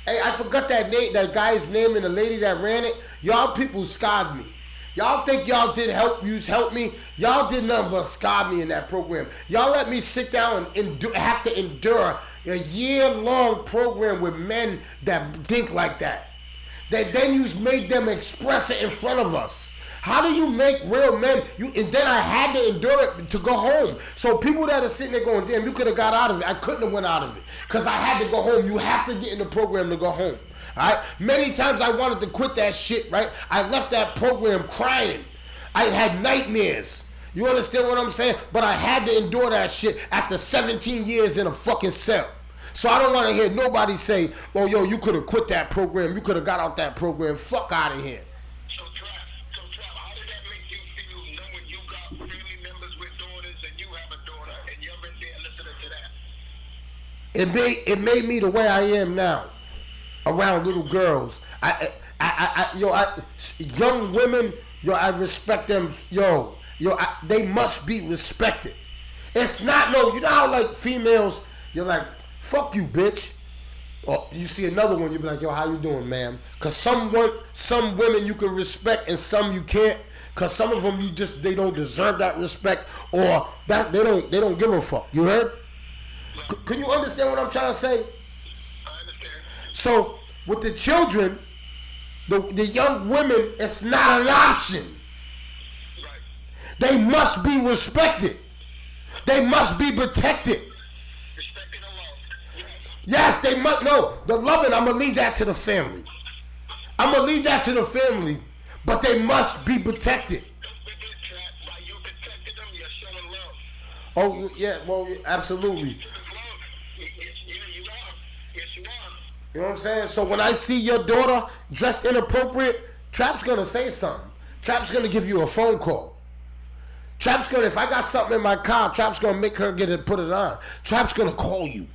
Hey, I forgot that guy's name and the lady that ran it. Y'all people scarred me. Y'all think y'all did help me? Y'all did nothing but scar me in that program. Y'all let me sit down and have to endure a year-long program with men that think like that. That then you made them express it in front of us. How do you make real men? And then I had to endure it to go home. So people that are sitting there going, damn, you could have got out of it. I couldn't have went out of it because I had to go home. You have to get in the program to go home. All right. Many times I wanted to quit that shit. Right. I left that program crying. I had nightmares. You understand what I'm saying? But I had to endure that shit after 17 years in a fucking cell. So I don't want to hear nobody say, oh, yo, you could have quit that program. You could have got out that program. Fuck out of here. So Trap, how did that make you feel knowing you got family members with daughters and you have a daughter and you're in there listening to that? It made me the way I am now, around little girls. Young women, I respect them. They must be respected. It's not you know how like females, you're like, fuck you, bitch. Or you see another one, you be like, yo, how you doing, ma'am? Because some women you can respect and some you can't. Because some of them they don't deserve that respect, or that they don't give a fuck. You heard? Can you understand what I'm trying to say? I understand. So with the children, the young women, it's not an option. Right. They must be respected. They must be protected. Respecting and love. Yes, they must. No, the loving, I'm going to leave that to the family. But they must be protected. Don't forget, Trap, while you protected them, you're showing love. Oh, yeah, well, absolutely. Love. Yes, you are. You know what I'm saying? So when I see your daughter dressed inappropriate, Trap's going to say something. Trap's going to give you a phone call. Trap's going to, if I got something in my car, Trap's going to make her put it on. Trap's going to call you.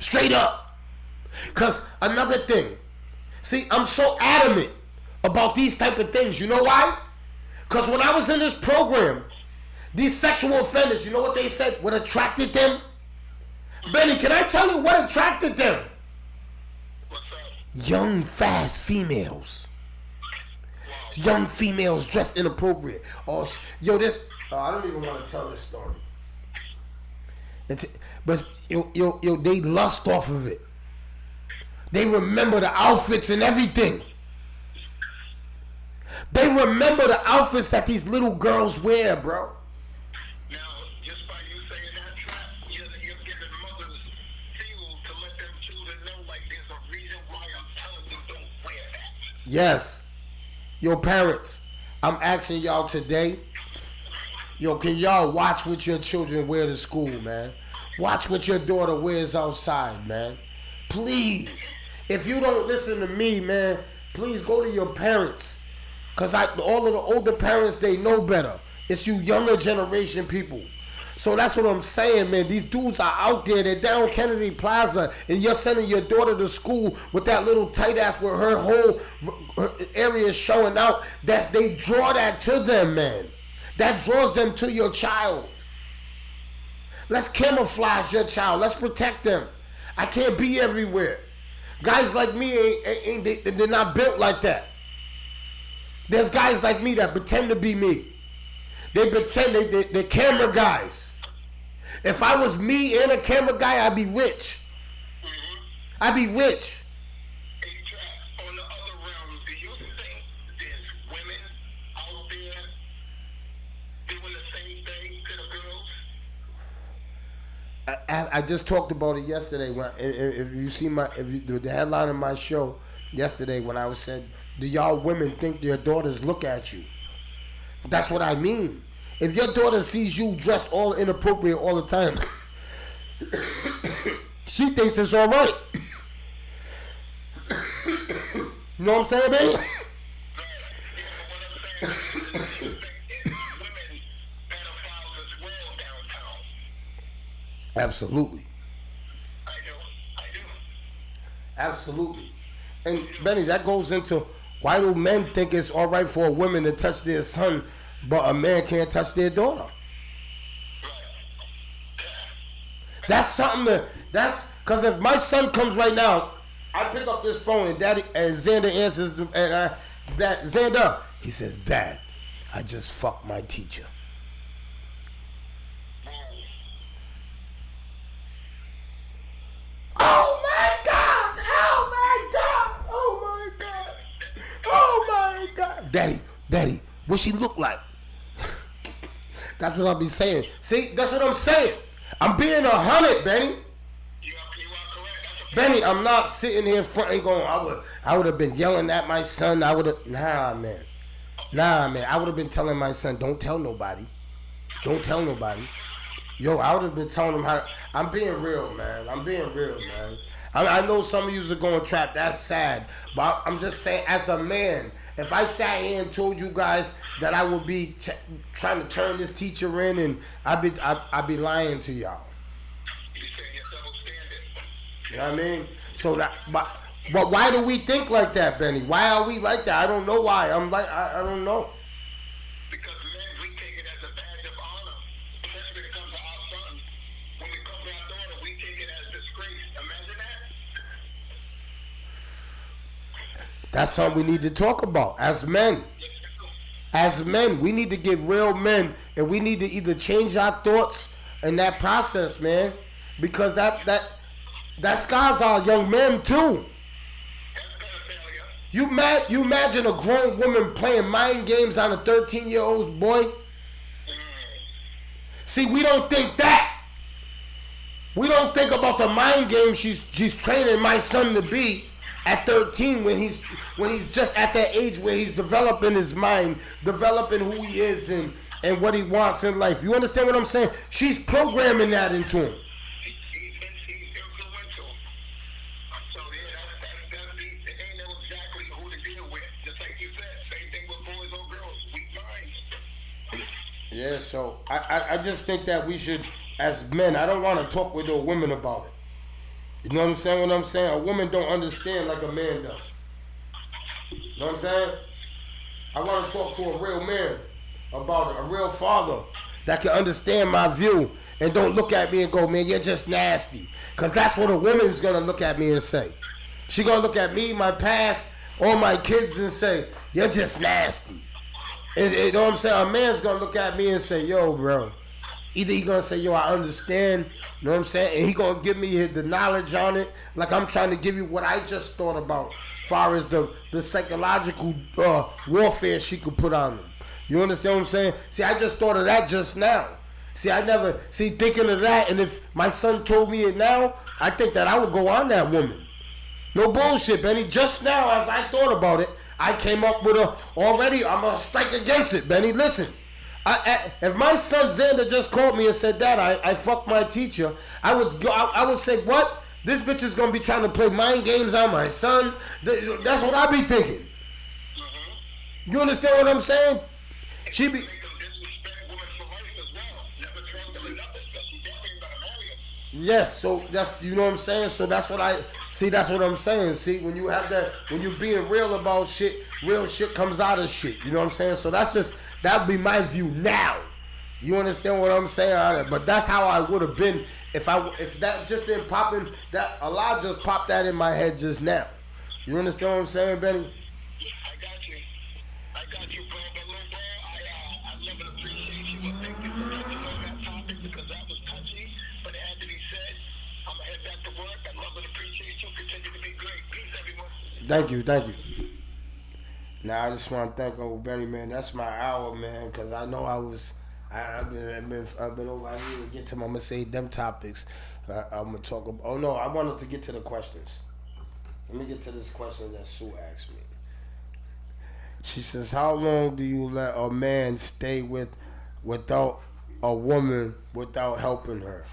Straight up. Because another thing, see, I'm so adamant about these type of things. You know why? Because when I was in this program, these sexual offenders, you know what they said? What attracted them? Benny, can I tell you what attracted them? What's up? Young, fast females. Young females dressed inappropriate. Oh, I don't even want to tell this story. But they lust off of it. They remember the outfits and everything. They remember the outfits that these little girls wear, bro. Now, just by you saying that, Trap, you're giving mothers fuel to let them choose to know, like, there's a reason why I'm telling you don't wear that. Yes. Yo, parents, I'm asking y'all today, can y'all watch what your children wear to school, man? Watch what your daughter wears outside, man. Please. If you don't listen to me, man, please go to your parents. Because all of the older parents, they know better. It's you younger generation people. So that's what I'm saying, man. These dudes are out there. They're down Kennedy Plaza, and you're sending your daughter to school with that little tight ass where her whole area is showing out. That they draw that to them, man. That draws them to your child. Let's camouflage your child. Let's protect them. I can't be everywhere. Guys like me, they're not built like that. There's guys like me that pretend to be me. They pretend they're camera guys. If I was me and a camera guy, I'd be rich. I'd be rich. Hey, Trap, on the other realm, do you think there's women out there doing the same thing to the girls? I just talked about it yesterday. If you see the headline of my show yesterday, when I was said, do y'all women think their daughters look at you? That's what I mean. If your daughter sees you dressed all inappropriate all the time, she thinks it's all right. You know what I'm saying, baby? What I'm saying is women pedophiles as well downtown. Absolutely. I do. Absolutely. And Benny, that goes into why do men think it's all right for a woman to touch their son, but a man can't touch their daughter? That's something that's because if my son comes right now, I pick up this phone and Xander answers Xander, he says, Dad, I just fucked my teacher. Oh my God! Oh my God! Oh my God! Oh my God! Daddy, what she look like? That's what I'll be saying. See, that's what I'm saying. I'm being 100, Benny. You are correct. Benny, I'm not sitting here fronting going, I would have been yelling at my son. Nah, man. I would have been telling my son, don't tell nobody. Don't tell nobody. Yo, I would have been telling him how. I'm being real, man. I know some of you are going Trap. That's sad. But I'm just saying, as a man, if I sat here and told you guys that I would be trying to turn this teacher in, and I'd be lying to y'all. You said your double standard. You know what I mean? So but why do we think like that, Benny? Why are we like that? I don't know why. I don't know. Because men, we take it as a badge of honor. Especially when it comes to our son. When we come to our daughter, we take it as disgrace. Imagine that. That's something we need to talk about as men. As men, we need to get real men, and we need to either change our thoughts in that process, man, because that scars our young men too. You imagine a grown woman playing mind games on a 13-year-old boy? See, we don't think that. We don't think about the mind game she's training my son to be at 13 when he's just at that age where he's developing his mind, developing who he is and what he wants in life. You understand what I'm saying? She's programming that into him. He's influential. So yeah, they ain't know exactly who to deal with. Just like you said, same thing with boys or girls. Weak minds. Yeah, so I just think that we should, as men, I don't want to talk with no women about it. You know what I'm saying? A woman don't understand like a man does. You know what I'm saying? I want to talk to a real man about it, a real father that can understand my view and don't look at me and go, man, you're just nasty. Because that's what a woman is going to look at me and say. She going to look at me, my past, all my kids and say, you're just nasty. You know what I'm saying? A man's going to look at me and say, yo, bro. Either he going to say, yo, I understand. You know what I'm saying? And he going to give me the knowledge on it. Like I'm trying to give you what I just thought about as far as the psychological warfare she could put on them. You understand what I'm saying? See, I just thought of that just now. See, I never, thinking of that, and if my son told me it now, I think that I would go on that woman. No bullshit, Benny. Just now, as I thought about it, I came up with already, I'm going to strike against it, Benny. Listen, if my son Xander just called me and said that, I fucked my teacher, I would say, what? This bitch is going to be trying to play mind games on my son? That's what I be thinking. You understand what I'm saying? She be... Yes, so that's, you know what I'm saying? So that's what that's what I'm saying. See, when you have that, when you're being real about shit, real shit comes out of shit. You know what I'm saying? So that'd be my view now. You understand what I'm saying? But that's how I would have been if that just didn't pop in, that Allah just popped that in my head just now. You understand what I'm saying, Benny? Yeah, I got you, bro. But little bro, I love and appreciate you. And thank you for touching on that topic because that was touchy. But as Anthony said, I'm gonna head back to work. I love and appreciate you. Continue to be great. Peace, everyone. Thank you. Now I just want to thank old Benny, man. That's my hour, man, because I know I've been over here to get to. I'm gonna say them topics. I'm gonna talk about. Oh no, I wanted to get to the questions. Let me get to this question that Sue asked me. She says, "How long do you let a man stay without a woman without helping her?"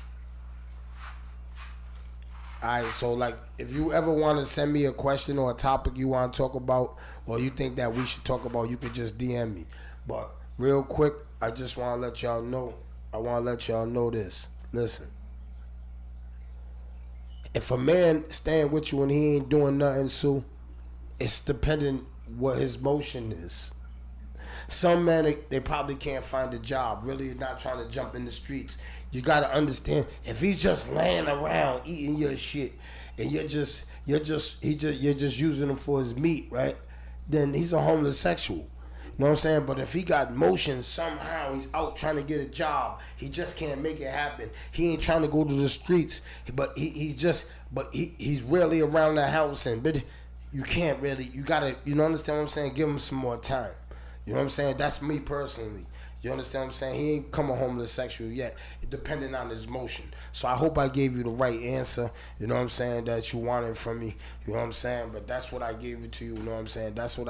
Alright, so like, if you ever want to send me a question or a topic you want to talk about, or you think that we should talk about, you could just DM me. But real quick, I just want to let y'all know. I want to let y'all know this. Listen. If a man staying with you and he ain't doing nothing, Sue, it's dependent what his motion is. Some men, they probably can't find a job. Really not trying to jump in the streets. You got to understand, if he's just laying around eating your shit and you're just using him for his meat, right? Then he's a homeless sexual. You know what I'm saying? But if he got motion, somehow he's out trying to get a job. He just can't make it happen. He ain't trying to go to the streets, but he's rarely around the house, but you can't really, you gotta, you know, understand what I'm saying? Give him some more time. You know what I'm saying? That's me personally. You understand what I'm saying? He ain't come a homeless sexual yet. It depending on his motion. So I hope I gave you the right answer, you know what I'm saying, that you wanted from me. You know what I'm saying? But that's what I gave it to you, you know what I'm saying? That's what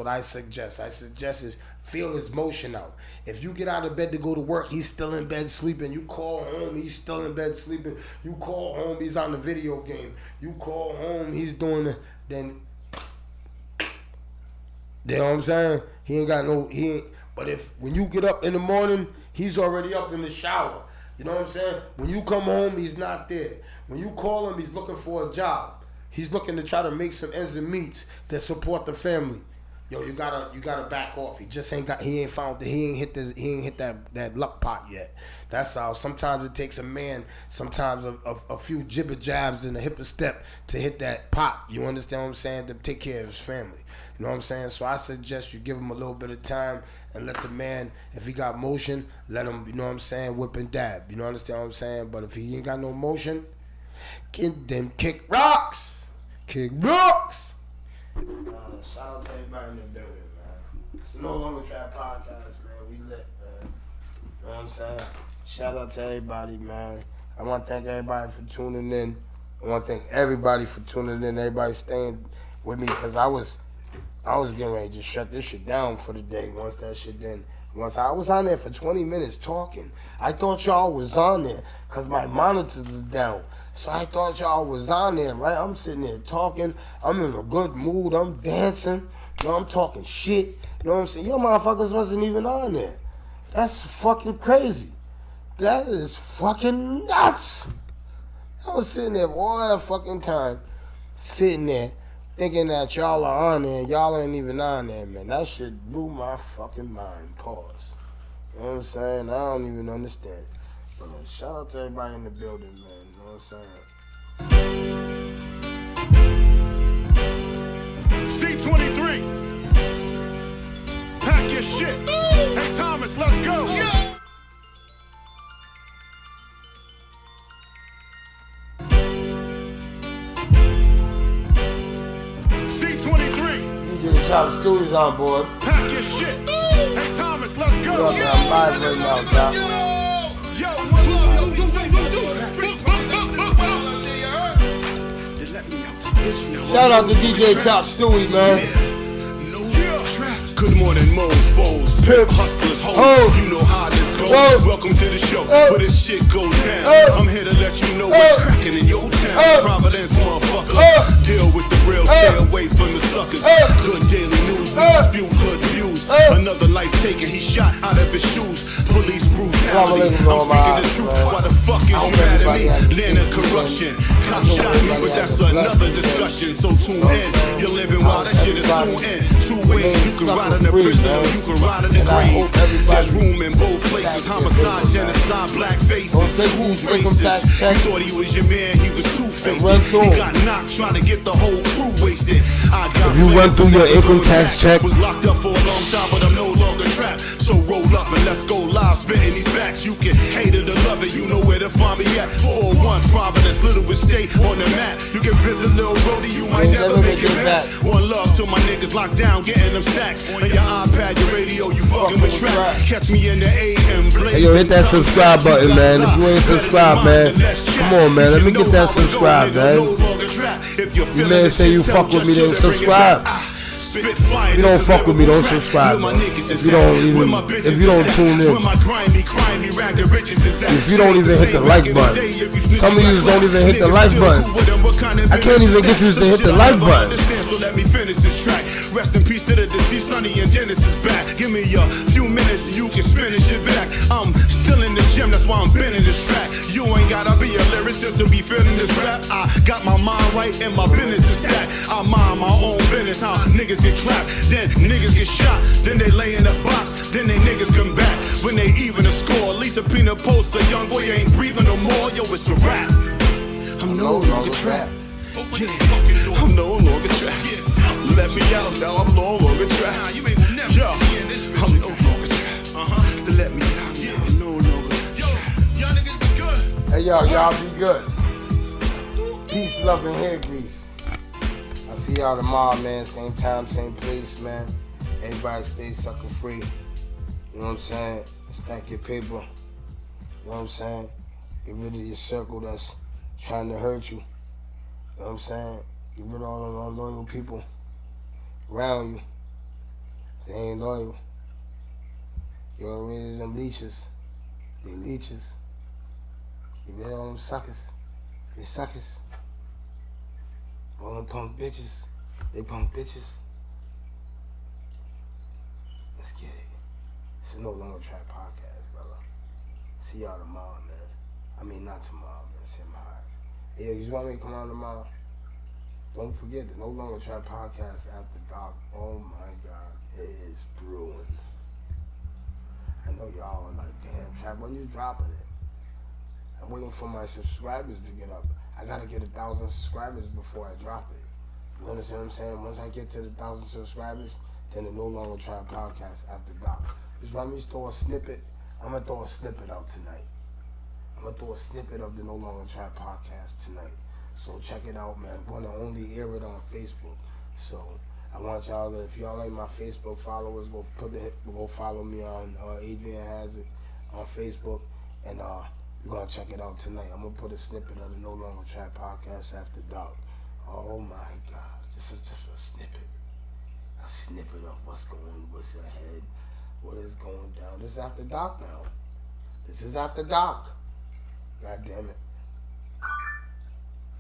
I suggest. I suggest is feel his motion out. If you get out of bed to go to work, he's still in bed sleeping. You call home, he's still in bed sleeping. You call home, he's on the video game. You call home, he's doing the, then, you know what I'm saying? But if when you get up in the morning, he's already up in the shower. You know what I'm saying? When you come home, he's not there. When you call him, he's looking for a job. He's looking to try to make some ends and meets that support the family. Yo, you gotta back off. He ain't hit that luck pot yet. That's how. Sometimes it takes a man, a few jibber jabs and a hip step to hit that pot. You understand what I'm saying? To take care of his family. You know what I'm saying? So I suggest you give him a little bit of time and let the man, if he got motion, let him, you know what I'm saying, whip and dab. You know understand what I'm saying? But if he ain't got no motion, then kick rocks. Kick rocks. Shout out to everybody in the building, man. It's No Longer Trap Podcast, man. We lit, man. You know what I'm saying? Shout out to everybody, man. I want to thank everybody for tuning in. I want to thank everybody for tuning in. Everybody staying with me because I was getting ready to just shut this shit down for the day once I was on there for 20 minutes talking. I thought y'all was on there because my monitors is down. So I thought y'all was on there, right? I'm sitting there talking. I'm in a good mood. I'm dancing. You know, I'm talking shit. You know what I'm saying? Your motherfuckers wasn't even on there. That's fucking crazy. That is fucking nuts. I was sitting there all that fucking time, sitting there, thinking that y'all are on there, y'all ain't even on there, man. That shit blew my fucking mind. Pause. You know what I'm saying? I don't even understand. But shout out to everybody in the building, man. You know what I'm saying? C23. Pack your shit. Hey, Thomas, let's go. C23. DJ Chop Stewie's on board. Pack your shit. Hey, Thomas, let's go. Yo, man, I'm live right now, Chop. Shout out to DJ Chop Stewie, man. Good morning, mofos, pimp hustlers, hoes. You know how this goes. Welcome to the show where this shit go down. I'm here to let you know what's cracking in your town. Providence, motherfucker. Deal with the real, stay away from the suckers. Good daily news, we dispute hood views. Another life taken, he shot out of his shoes. Police brutality. I'm speaking the truth. Why the fuck is you mad at me? Land of corruption. Cops shot me, but that's another discussion. So tune in. You're living while that shit is soon in. Two ways you can ride in the prison or you can ride in the grave. There's room in both places. Homicide, genocide, black faces. Who's racist? You thought he was your man, he was two-faced. He got knocked trying to get the whole crew wasted. I got If you went through your income tax check, was locked up for a long time, but I'm no longer trapped. So roll up and let's go live, spitting these facts. You can hate it or love it, you know where to find me at. 401 Providence, Little Estate on the map. You can visit Lil Brody, you might never make it back. One love to my niggas locked down, getting them stacks. On your iPad, your radio, you fucking with trap. Catch me in the AM blaze. Hey, yo, hit that subscribe button, man. If you ain't subscribed, man, come on, man. Let me get that subscribe, man. You man say you fuck with me, then subscribe. If you don't fuck with me, don't subscribe, man. If you don't tune in. If you don't even hit the like button. Some of you don't even hit the like button. I can't even get you to hit the like button. So let me finish this track. Rest in peace to the deceased, Sonny and Dennis is back. Give me a few minutes and you can finish it back. I'm still in the gym, that's why I'm bending this track. You ain't gotta be a lyricist to be feeling this rap. I got my mind right and my business is stacked. I mind my own business, how niggas get trapped, then niggas get shot, then they lay in a box, then they niggas come back. When they even a score, Lisa Pina posts a young boy ain't breathing no more. Yo, it's a rap. I'm no longer trapped. Yeah, I'm no longer trapped. Let me out now, I'm no longer trapped. Yo, I'm no longer trapped. Let me out now, I'm no longer trapped. Y'all niggas be good. Hey, y'all be good. Peace, love, and hair grease. I see y'all tomorrow, man. Same time, same place, man. Everybody stay sucker free. You know what I'm saying? Stack your paper. You know what I'm saying? Get rid of your circle that's trying to hurt you. You know what I'm saying? Get rid of all them unloyal people around you. They ain't loyal. Get rid of them leeches. They leeches. Get rid of all them suckers. They suckers. All them punk bitches. They punk bitches. Let's get it. It's a No Longer Track podcast, brother. See y'all tomorrow, man. I mean, not tomorrow, man. See y'all tomorrow. Hey, you just want me to come on tomorrow? Don't forget the No Longer Track podcast after dark. Oh my God, it is brewing. I know y'all are like, damn, Trap, when you dropping it? I'm waiting for my subscribers to get up. I gotta get 1,000 subscribers before I drop it. You understand what I'm saying? Once I get to the 1,000 subscribers, then the No Longer Try podcast after dark. Just want me to throw a snippet. I'm gonna throw a snippet out tonight. I'm gonna throw a snippet of the No Longer Try podcast tonight. So check it out, man. I'm gonna only air it on Facebook. So I want y'all to, if y'all like my Facebook followers, go follow me on Adrian Has It on Facebook, and you're gonna check it out tonight. I'm gonna put a snippet of the No Longer Trap podcast after dark. Oh my God, this is just a snippet of what's ahead, what is going down. This is after dark now. This is after dark. God damn it.